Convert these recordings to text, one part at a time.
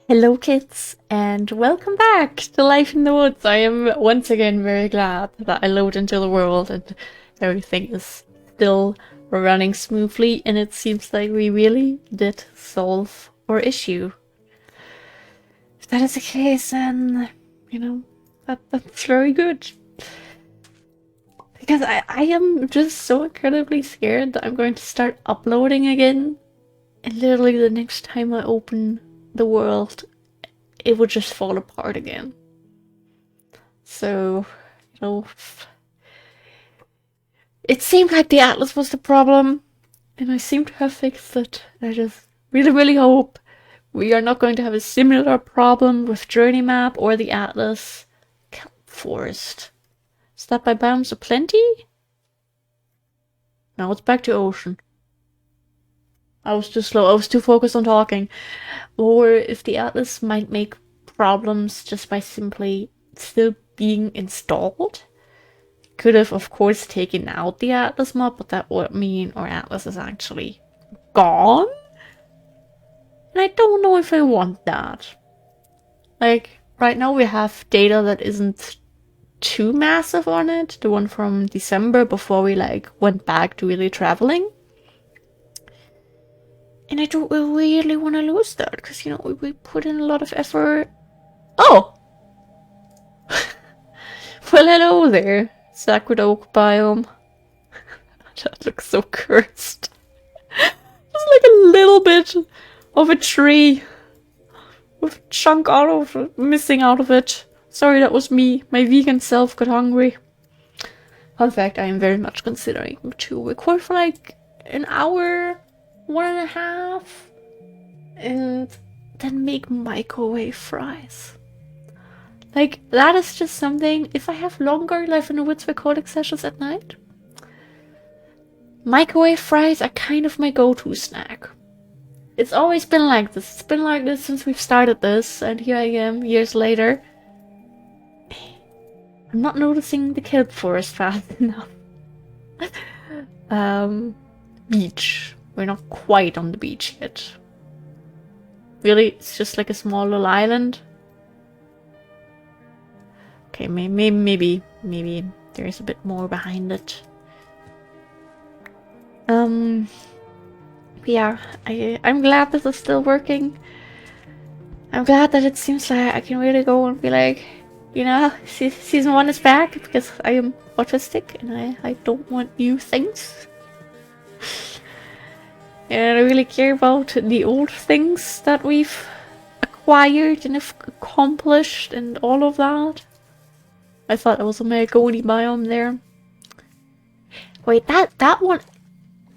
Hello kids, and welcome back to Life in the Woods. I am once again very glad that I load into the world and everything is still running smoothly, and it seems like we really did solve our issue. If that is the case, then, that's very good. Because I am just so incredibly scared that I'm going to start uploading again, and literally the next time I open the world, it would just fall apart again. So, it seemed like the Atlas was the problem, and I seem to have fixed it. I just really hope we are not going to have a similar problem with Journey Map or the Atlas. Kelp Forest. Is that by biomes of plenty? Now it's back to ocean. I was too slow. I was too focused on talking. Or if the Atlas might make problems just by simply still being installed. Could have, of course, taken out the Atlas mod, but that would mean our Atlas is actually gone. And I don't know if I want that. Like, right now we have data that isn't too massive on it. The one from December before we, went back to really traveling. And I don't really want to lose that, because, we put in a lot of effort. Oh! Well, hello there, Sacred Oak biome. That looks so cursed. Just like a little bit of a tree with a chunk missing out of it. Sorry, that was me. My vegan self got hungry. Fun fact, I am very much considering to record for like an hour, 1.5, and then make microwave fries. Like, that is just something, if I have longer Life in the Woods recording sessions at night, microwave fries are kind of my go-to snack. It's always been like this. It's been like this since we've started this, and here I am, years later. I'm not noticing the kelp forest fast enough. Beach. We're not quite on the beach yet. Really, it's just like a small little island. Okay, maybe there's a bit more behind it. Yeah, I'm glad this is still working. I'm glad that it seems like I can really go and be like, season 1 is back, because I am autistic and I don't want new things. And I really care about the old things that we've acquired and have accomplished and all of that. I thought it was a Mahogany biome there. Wait, that one,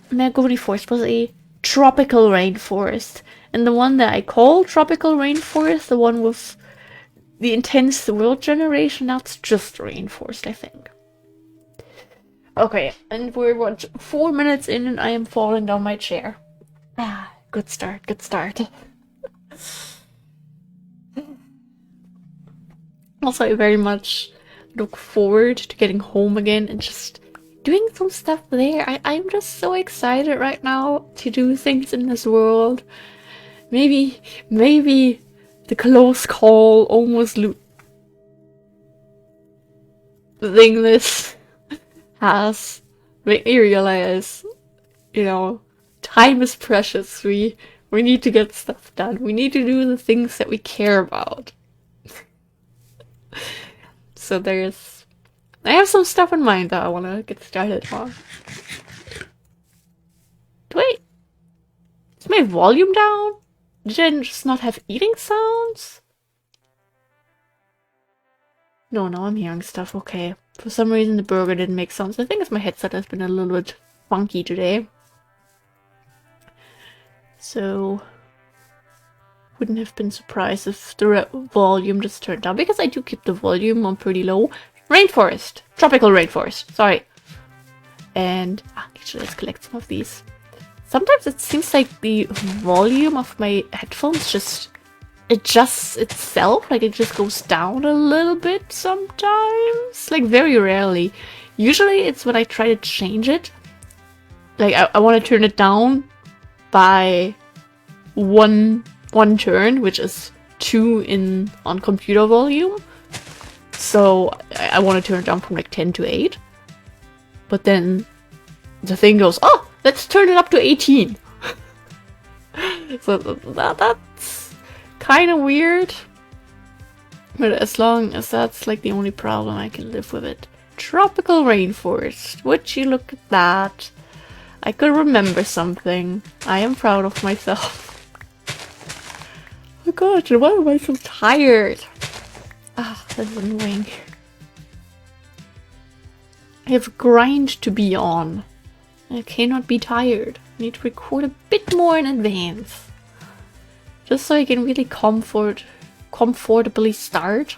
Mahogany Forest, was a tropical rainforest. And the one that I call tropical rainforest, the one with the intense world generation, that's just rainforest, I think. Okay, and we're 4 minutes in and I am falling down my chair. Ah, good start. Also, I very much look forward to getting home again and just doing some stuff there. I'm just so excited right now to do things in this world. Maybe the close call almost thing this has made me realize, time is precious. We need to get stuff done. We need to do the things that we care about. So I have some stuff in mind that I want to get started on. Wait, is my volume down? Did I just not have eating sounds? No, now I'm hearing stuff, okay. For some reason the burger didn't make sounds. I think it's my headset has been a little bit funky today. So, wouldn't have been surprised if the volume just turned down, because I do keep the volume on pretty low. Rainforest! Tropical rainforest, sorry. And, actually let's collect some of these. Sometimes it seems like the volume of my headphones just adjusts itself, like it just goes down a little bit sometimes. Like, very rarely. Usually it's when I try to change it. Like, I want to turn it down by one turn, which is 2 in on computer volume. So I want to turn it down from like 10 to 8. But then the thing goes, oh, let's turn it up to 18. So that's kind of weird. But as long as that's like the only problem, I can live with it. Tropical rainforest. Would you look at that? I could remember something. I am proud of myself. Oh god, why am I so tired? Ah, that's annoying. I have grind to be on. I cannot be tired. I need to record a bit more in advance. Just so I can really comfortably start.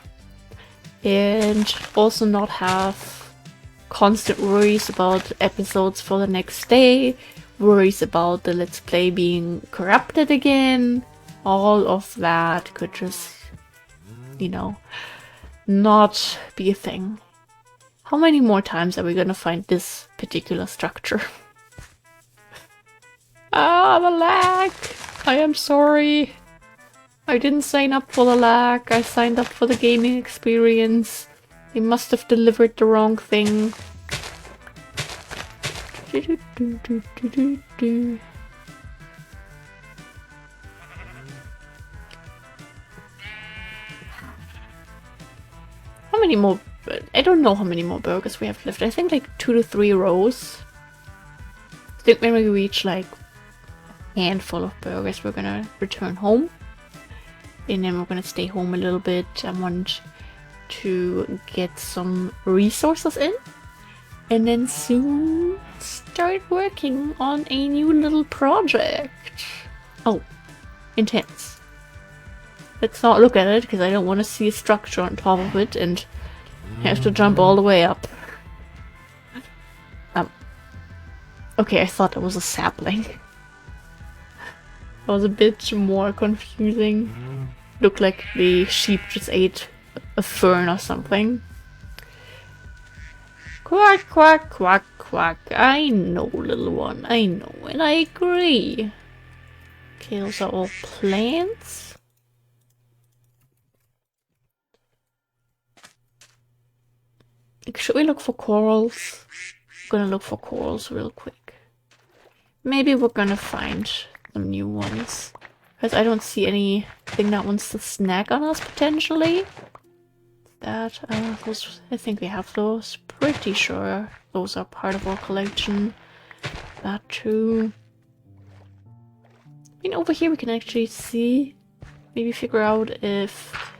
And also not have constant worries about episodes for the next day. Worries about the Let's Play being corrupted again. All of that could just, you know, not be a thing. How many more times are we gonna find this particular structure? Ah, the lag! I am sorry. I didn't sign up for the lag. I signed up for the gaming experience. They must have delivered the wrong thing. How many more? I don't know how many more burgers we have left. I think like 2 to 3 rows. I think when we reach like a handful of burgers, we're gonna return home. And then we're gonna stay home a little bit. I want to get some resources in. And then soon start working on a new little project. Oh, intense. Let's not look at it because I don't want to see a structure on top of it and have to jump all the way up. Okay, I thought that was a sapling. That was a bit more confusing. Looked like the sheep just ate a fern or something. Quack, quack, quack, quack. I know, little one. I know, and I agree. Okay, those are all plants. Should we look for corals? I'm gonna look for corals real quick. Maybe we're gonna find some new ones. Because I don't see anything that wants to snack on us, potentially. Those, I think we have those. Pretty sure those are part of our collection. That too. I mean, over here we can actually see, maybe figure out if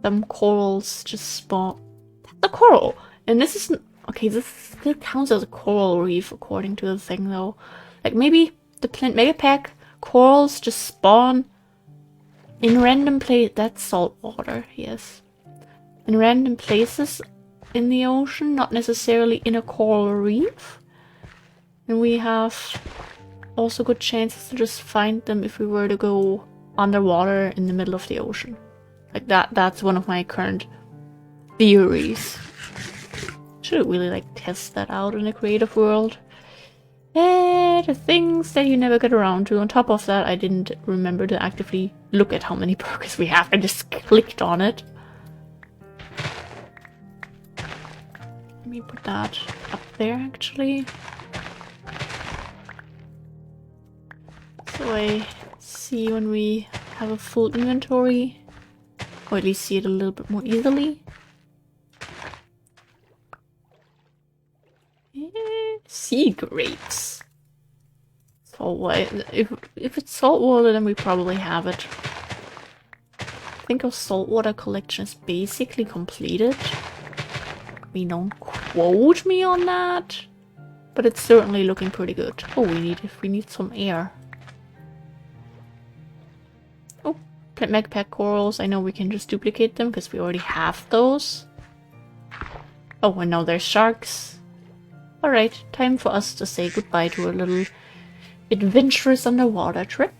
some corals just spawn. That's a coral! And this isn't... Okay, this still counts as a coral reef according to the thing though. Like maybe the plant mega pack corals just spawn in random places. That's salt water, yes. In random places in the ocean, not necessarily in a coral reef. And we have also good chances to just find them if we were to go underwater in the middle of the ocean. Like that's one of my current theories. Should really like test that out in a creative world. The things that you never get around to. On top of that, I didn't remember to actively look at how many burgers we have. I just clicked on it. Let me put that up there, actually. So I see when we have a full inventory. Or at least see it a little bit more easily. Sea grapes. Salt water. If it's salt water, then we probably have it. I think our saltwater collection is basically completed. I mean, don't quote me on that, but it's certainly looking pretty good. Oh, we need some air. Oh, plant mega pack corals. I know we can just duplicate them because we already have those. Oh, and now there's sharks. Alright, time for us to say goodbye to a little adventurous underwater trip.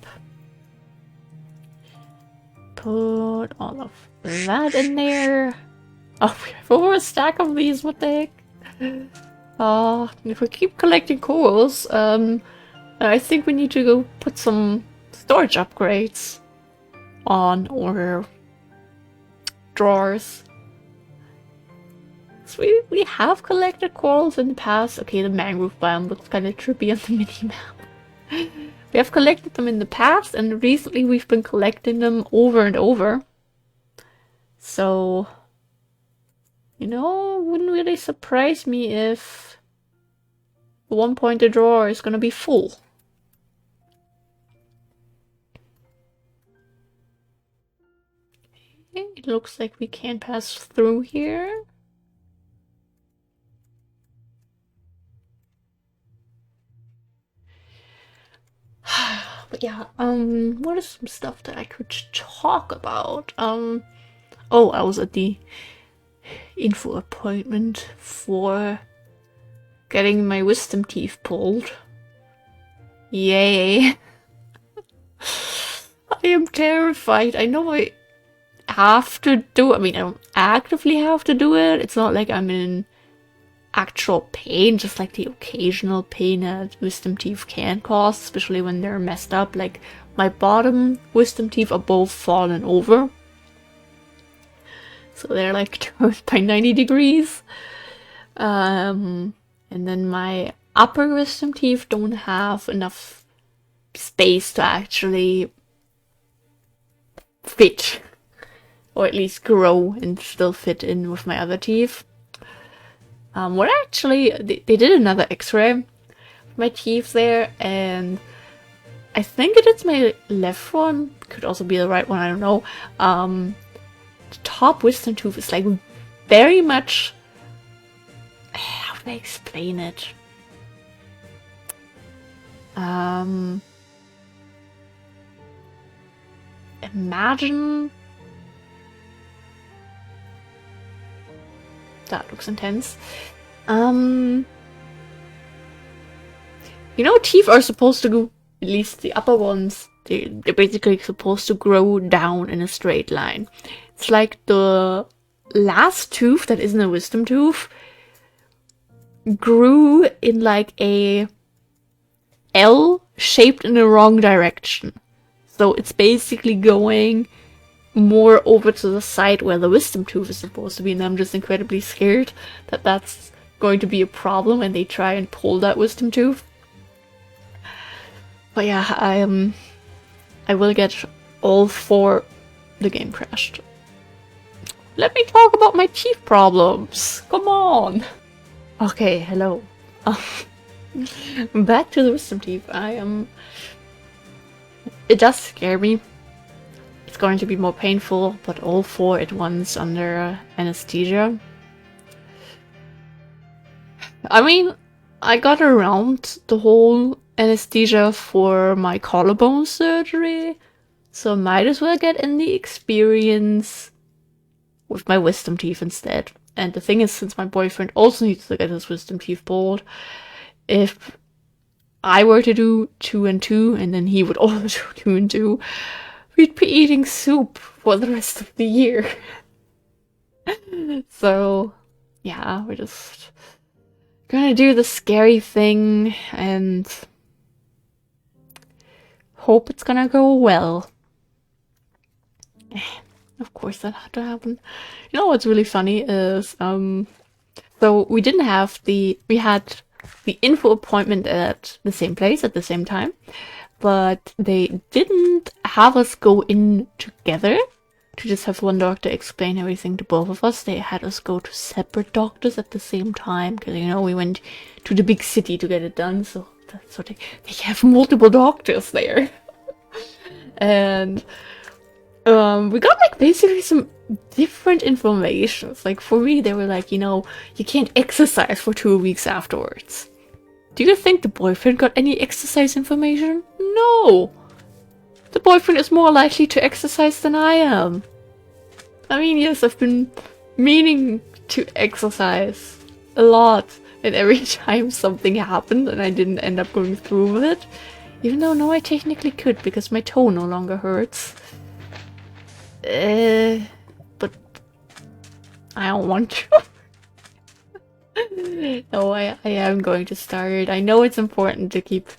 Put all of that in there. Oh, we have over a stack of these, what the heck? If we keep collecting corals, I think we need to go put some storage upgrades. on or drawers. So we have collected corals in the past. Okay, the mangrove biome looks kind of trippy on the mini-map. We have collected them in the past, and recently we've been collecting them over and over. So, you know, wouldn't really surprise me if at one point the drawer is gonna be full. Okay, it looks like we can pass through here. But yeah, what is some stuff that I could talk about? Oh, I was at the info appointment for getting my wisdom teeth pulled. Yay. I am terrified. I know I have to do it. I mean, I don't actively have to do it. It's not like I'm in actual pain, just like the occasional pain that wisdom teeth can cause, especially when they're messed up. Like, my bottom wisdom teeth are both fallen over. So they're like turned by 90 degrees. And then my upper wisdom teeth don't have enough space to actually fit, or at least grow and still fit in with my other teeth. What actually, they did another x-ray of my teeth there, and I think it is my left one, could also be the right one, I don't know. The top wisdom tooth is like very much, how do I explain it? Imagine, that looks intense. You know, teeth are supposed to go, at least the upper ones, they're basically supposed to grow down in a straight line. It's like the last tooth that isn't a wisdom tooth grew in like a L shaped in the wrong direction. So it's basically going more over to the side where the wisdom tooth is supposed to be, and I'm just incredibly scared that that's going to be a problem when they try and pull that wisdom tooth. But yeah, I will get all four. The game crashed. Let me talk about my teeth problems. Come on. Okay, hello. Back to the wisdom teeth. It does scare me. It's going to be more painful, but all four at once under anesthesia. I mean, I got around the whole anesthesia for my collarbone surgery, so might as well get in the experience with my wisdom teeth instead. And the thing is, since my boyfriend also needs to get his wisdom teeth pulled, if I were to do 2 and 2, and then he would also do 2 and 2, we'd be eating soup for the rest of the year. So, yeah, we're just gonna do the scary thing and hope it's gonna go well. Of course that had to happen. You know what's really funny is, so we had the info appointment at the same place at the same time, but they didn't have us go in together to just have one doctor explain everything to both of us. They had us go to separate doctors at the same time, because, you know, we went to the big city to get it done, so that's what they have multiple doctors there. And we got like basically some different information. Like, for me, they were like, you know, you can't exercise for 2 weeks afterwards. Do you think the boyfriend got any exercise information? No! The boyfriend is more likely to exercise than I am. I mean, yes, I've been meaning to exercise a lot, and every time something happened and I didn't end up going through with it, even though no, I technically could because my toe no longer hurts. But I don't want to. No, I am going to start. I know it's important to keep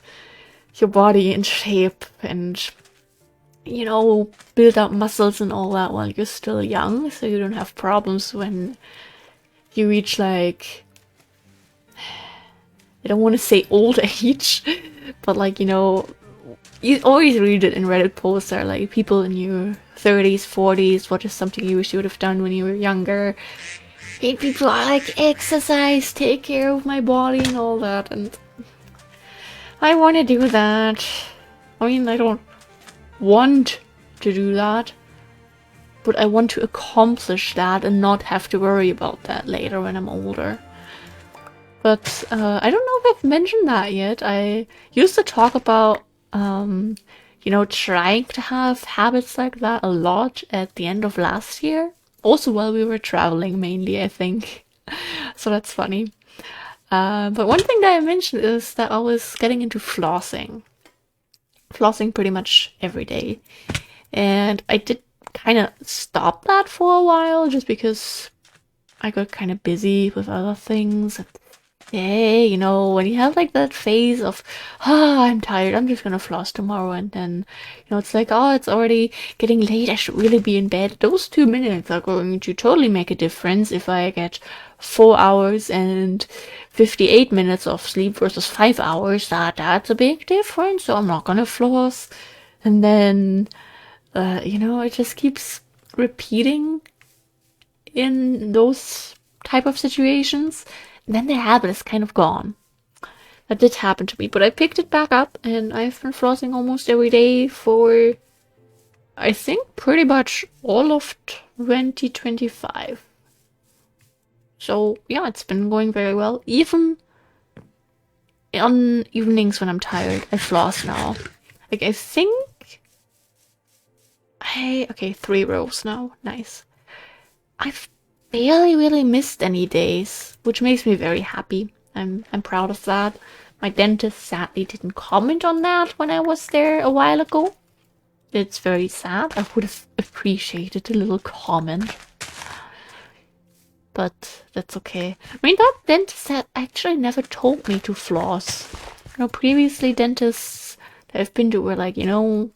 your body in shape, and you know, build up muscles and all that while you're still young, so you don't have problems when you reach, like, I don't want to say old age, but like, you know, you always read it in Reddit posts that are like people in your 30s, 40s, what is something you wish you would have done when you were younger. And people are like, exercise, take care of my body and all that, and I want to do that. I mean, I don't want to do that, but I want to accomplish that and not have to worry about that later when I'm older. But I don't know if I've mentioned that yet. I used to talk about, you know, trying to have habits like that a lot at the end of last year. Also while we were traveling mainly, I think. So that's funny. But one thing that I mentioned is that I was getting into flossing. Flossing pretty much every day. And I did kind of stop that for a while just because I got kind of busy with other things. Yeah, you know, when you have like that phase of, I'm tired, I'm just gonna floss tomorrow, and then, you know, it's like, oh, it's already getting late, I should really be in bed. Those 2 minutes are going to totally make a difference if I get 4 hours and 58 minutes of sleep versus 5 hours. That's a big difference, so I'm not gonna floss. And then, you know, it just keeps repeating in those type of situations. Then the habit is kind of gone. That did happen to me, but I picked it back up and I've been flossing almost every day for, I think, pretty much all of 2025. So yeah, it's been going very well. Even on evenings when I'm tired, I floss now. Like, I think okay, 3 rows now. Nice. I've barely really missed any days, which makes me very happy. I'm proud of that. My dentist sadly didn't comment on that when I was there a while ago. It's very sad. I would have appreciated a little comment. But that's okay. I mean, that dentist had actually never told me to floss. You know, previously dentists that I've been to were like, you know,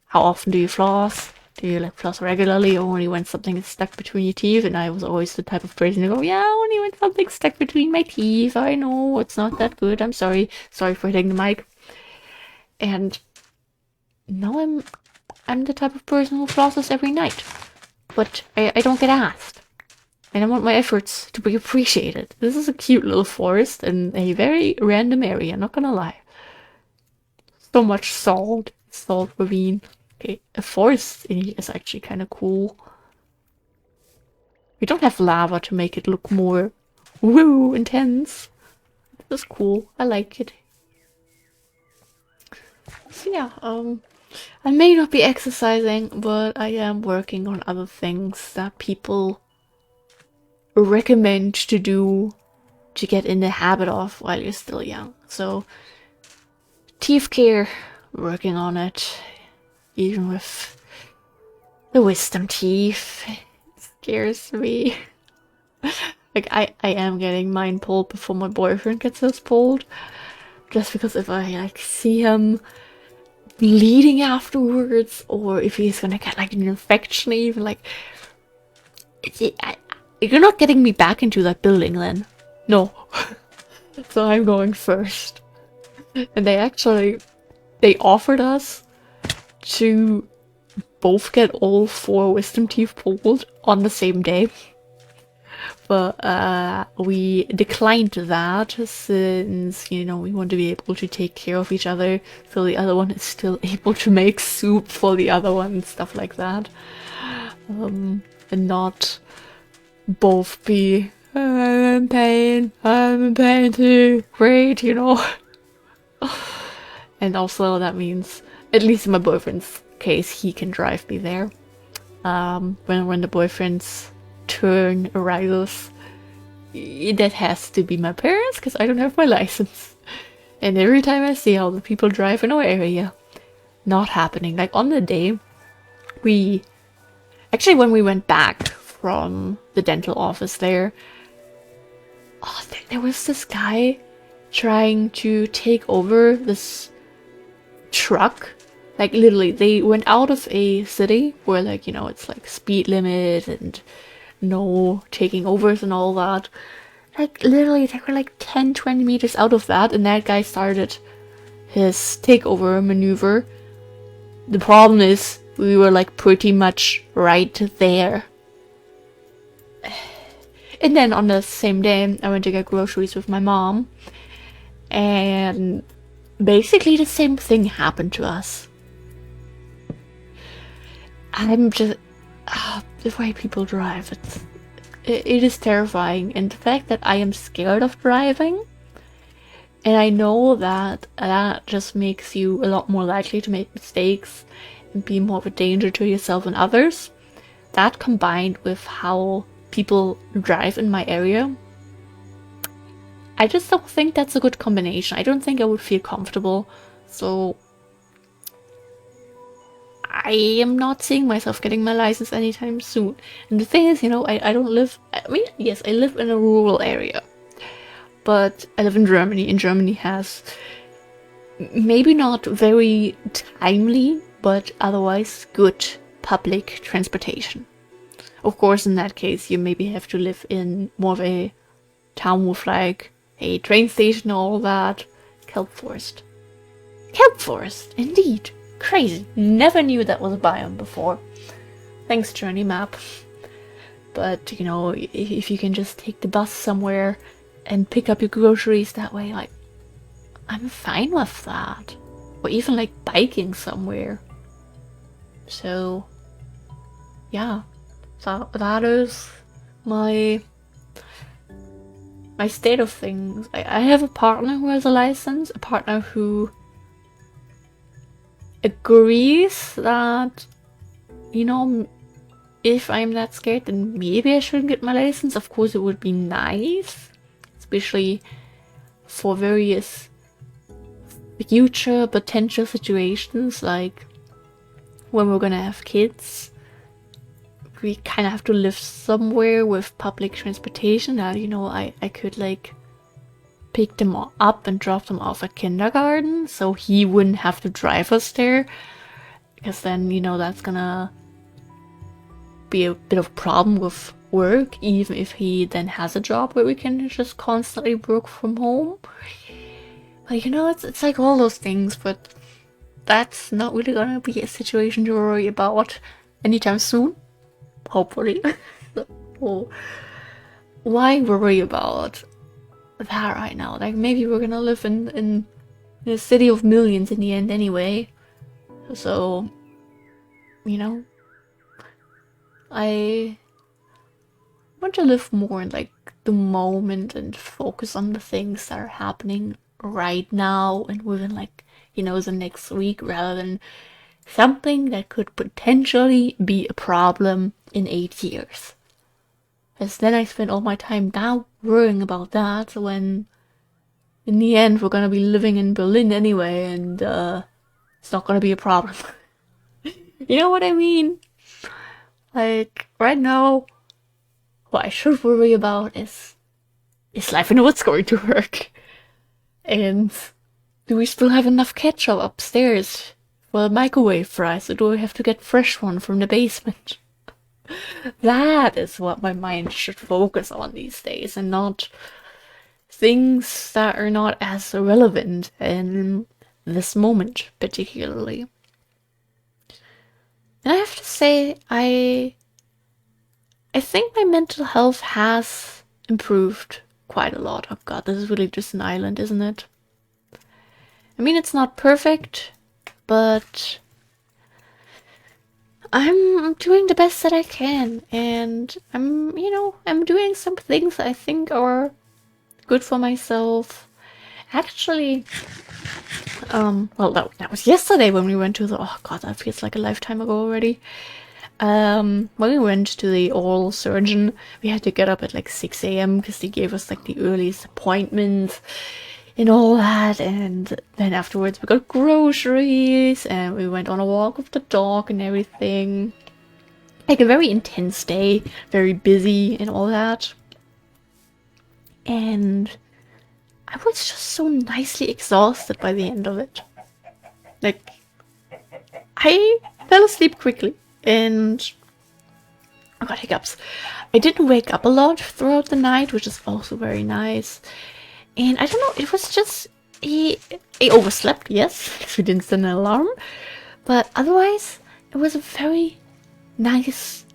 how often do you floss? Do you like floss regularly or only when something is stuck between your teeth? And I was always the type of person to go, yeah, only when something's stuck between my teeth. I know it's not that good. I'm sorry. Sorry for hitting the mic. And now I'm the type of person who flosses every night. But I don't get asked. And I want my efforts to be appreciated. This is a cute little forest in a very random area, not gonna lie. So much salt ravine. Okay, a forest in here is actually kind of cool. We don't have lava to make it look more woo intense. This is cool. I like it. So yeah, I may not be exercising, but I am working on other things that people recommend to do to get in the habit of while you're still young. So teeth care, working on it. Even with the wisdom teeth, it scares me. Like, I am getting mine pulled before my boyfriend gets his pulled. Just because if I, like, see him bleeding afterwards, or if he's gonna get, like, an infection even, like... You're not getting me back into that building, then. No. So I'm going first. And they offered us to both get all 4 wisdom teeth pulled on the same day. But we declined that since, you know, we want to be able to take care of each other so the other one is still able to make soup for the other one and stuff like that. And not both be, I'm in pain too, great, you know. And also that means, at least in my boyfriend's case, he can drive me there. When the boyfriend's turn arises, that has to be my parents because I don't have my license. And every time I see how the people drive in our area, not happening. Like on the day, when we went back from the dental office there, there was this guy trying to take over this truck Like literally, they went out of a city where like, you know, it's like speed limit and no taking overs and all that. Like literally, they were like 10-20 meters out of that, and that guy started his takeover maneuver. The problem is we were like pretty much right there. And then on the same day, I went to get groceries with my mom, and basically the same thing happened to us. I'm just the way people drive, it is terrifying, and the fact that I am scared of driving, and I know that that just makes you a lot more likely to make mistakes and be more of a danger to yourself and others. That combined with how people drive in my area, I just don't think that's a good combination. I don't think I would feel comfortable, so I am not seeing myself getting my license anytime soon. And the thing is, you know, I don't live, I mean, yes, I live in a rural area, but I live in Germany, and Germany has maybe not very timely, but otherwise good public transportation. Of course, in that case, you maybe have to live in more of a town with like a train station and all that. Kelp Forest. Kelp Forest, indeed. Crazy. Never knew that was a biome before. Thanks, Journey Map. But, you know, if you can just take the bus somewhere and pick up your groceries that way, like, I'm fine with that. Or even like biking somewhere. So, yeah. So that is my state of things. I have a partner who has a license, a partner who agrees that, you know, if I'm that scared, then maybe I shouldn't get my license. Of course, it would be nice, especially for various future potential situations, like when we're gonna have kids. We kind of have to live somewhere with public transportation that, you know, I could like pick them up and drop them off at kindergarten, so he wouldn't have to drive us there, because then, you know, that's gonna be a bit of a problem with work, even if he then has a job where we can just constantly work from home. But, you know, it's like all those things, but that's not really gonna be a situation to worry about anytime soon. Hopefully. So, why worry about that right now? Like, maybe we're gonna live in a city of millions in the end anyway. So, you know, I want to live more in like the moment and focus on the things that are happening right now and within like, you know, the next week, rather than something that could potentially be a problem in 8 years. Because then I spend all my time now worrying about that, when in the end we're gonna be living in Berlin anyway, and it's not gonna be a problem. You know what I mean? Like, right now, what I should worry about is life in the woods going to work? And do we still have enough ketchup upstairs for a microwave fries, or do we have to get fresh one from the basement? That is what my mind should focus on these days, and not things that are not as relevant in this moment, particularly. And I have to say, I think my mental health has improved quite a lot. Oh god, this is really just an island, isn't it? I mean, it's not perfect, but I'm doing the best that I can, and I'm, you know, I'm doing some things I think are good for myself. Actually, well, that was yesterday when we went to the, oh god, that feels like a lifetime ago already. When we went to the oral surgeon, we had to get up at like 6 a.m. because they gave us like the earliest appointment and all that, and then afterwards we got groceries and we went on a walk with the dog and everything. Like a very intense day, very busy and all that. And I was just so nicely exhausted by the end of it. Like, I fell asleep quickly and I got hiccups. I didn't wake up a lot throughout the night, which is also very nice. And I don't know, it was just I overslept, yes, if we didn't set an alarm. But otherwise, it was a very nice,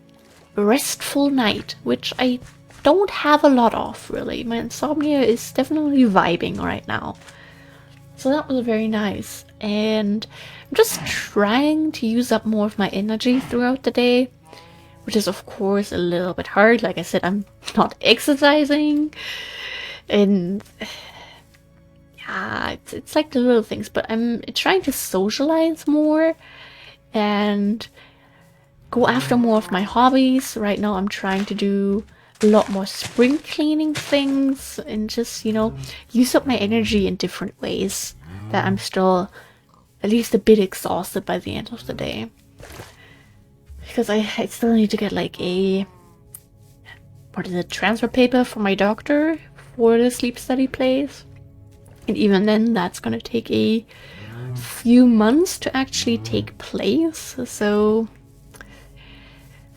restful night, which I don't have a lot of, really. My insomnia is definitely vibing right now. So that was very nice. And I'm just trying to use up more of my energy throughout the day, which is of course a little bit hard. Like I said, I'm not exercising. And yeah, it's like the little things, but I'm trying to socialize more and go after more of my hobbies. Right now I'm trying to do a lot more spring cleaning things and just, you know, use up my energy in different ways that I'm still at least a bit exhausted by the end of the day. Because I still need to get like a, what is it, transfer paper from my doctor for the sleep study place. And even then, that's gonna take a few months to actually take place. So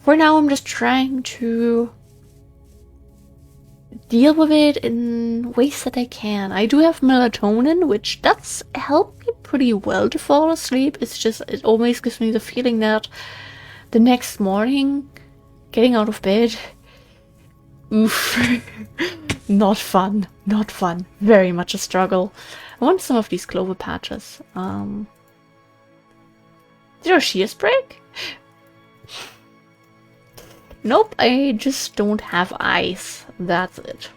for now, I'm just trying to deal with it in ways that I can. I do have melatonin, which does help me pretty well to fall asleep. It's just, it always gives me the feeling that the next morning, getting out of bed, oof, not fun, not fun, very much a struggle. I want some of these clover patches. Did our shears break? Nope, I just don't have eyes. That's it.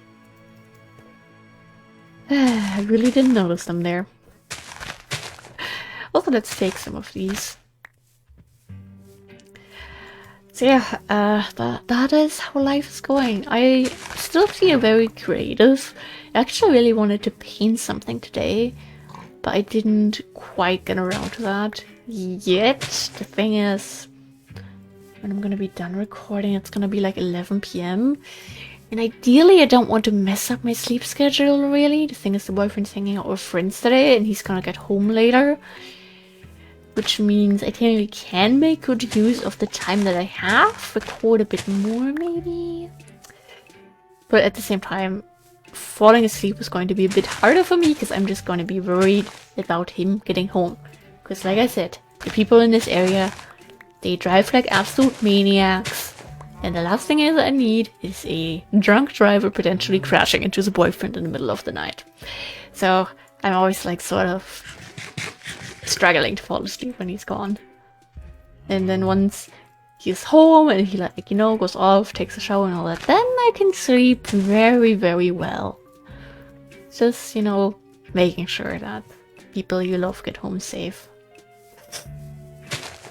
I really didn't notice them there. Also, let's take some of these. So yeah, that is how life is going. I still feel very creative. I actually really wanted to paint something today, but I didn't quite get around to that yet. The thing is, when I'm gonna be done recording, it's gonna be like 11 p.m. And ideally, I don't want to mess up my sleep schedule, really. The thing is, the boyfriend's hanging out with friends today, and he's gonna get home later. Which means I technically can make good use of the time that I have, record a bit more maybe. But at the same time, falling asleep is going to be a bit harder for me because I'm just going to be worried about him getting home. Because like I said, the people in this area, they drive like absolute maniacs. And the last thing I need is a drunk driver potentially crashing into his boyfriend in the middle of the night. So I'm always like sort of struggling to fall asleep when he's gone. And then once he's home and he like, you know, goes off, takes a shower and all that, then I can sleep very, very well. Just, you know, making sure that people you love get home safe.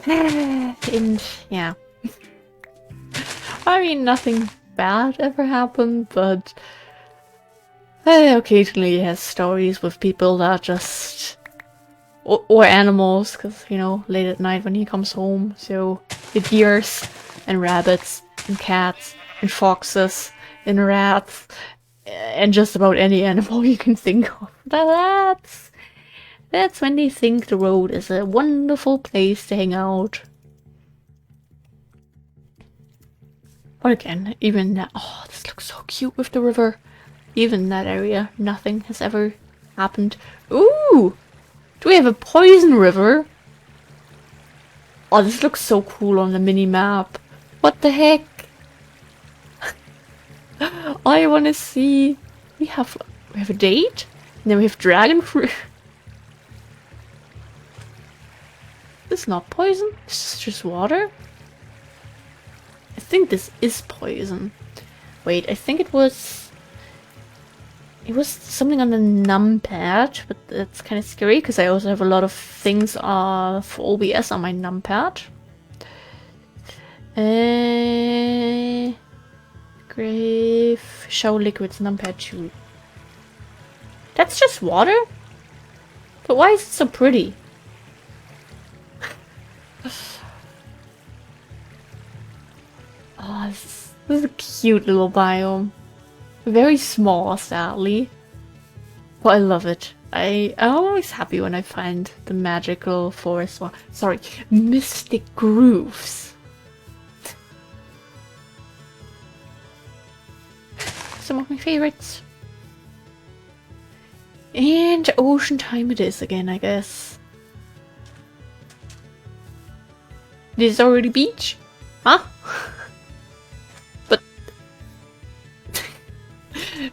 And yeah. I mean, nothing bad ever happened, but occasionally he has stories with people that just or animals, because, you know, late at night when he comes home, so the deers and rabbits and cats and foxes and rats and just about any animal you can think of. That's when they think the road is a wonderful place to hang out. But again, even that, oh, this looks so cute with the river. Even in that area, nothing has ever happened. Ooh! Do we have a poison river? Oh, this looks so cool on the mini-map. What the heck? I want to see. We have a date? And then we have dragon fruit. This is not poison. This is just water. I think this is poison. Wait, I think it was something on the numpad, but that's kind of scary because I also have a lot of things for OBS on my numpad. Grave, show liquids, numpad 2. That's just water? But why is it so pretty? Oh, this is a cute little biome. Very small, sadly. But I love it. I'm always happy when I find the magical forest. Well, sorry, mystic grooves. Some of my favorites. And ocean time it is again, I guess. This is already beach? Huh? But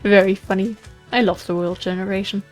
very funny. I love the world generation.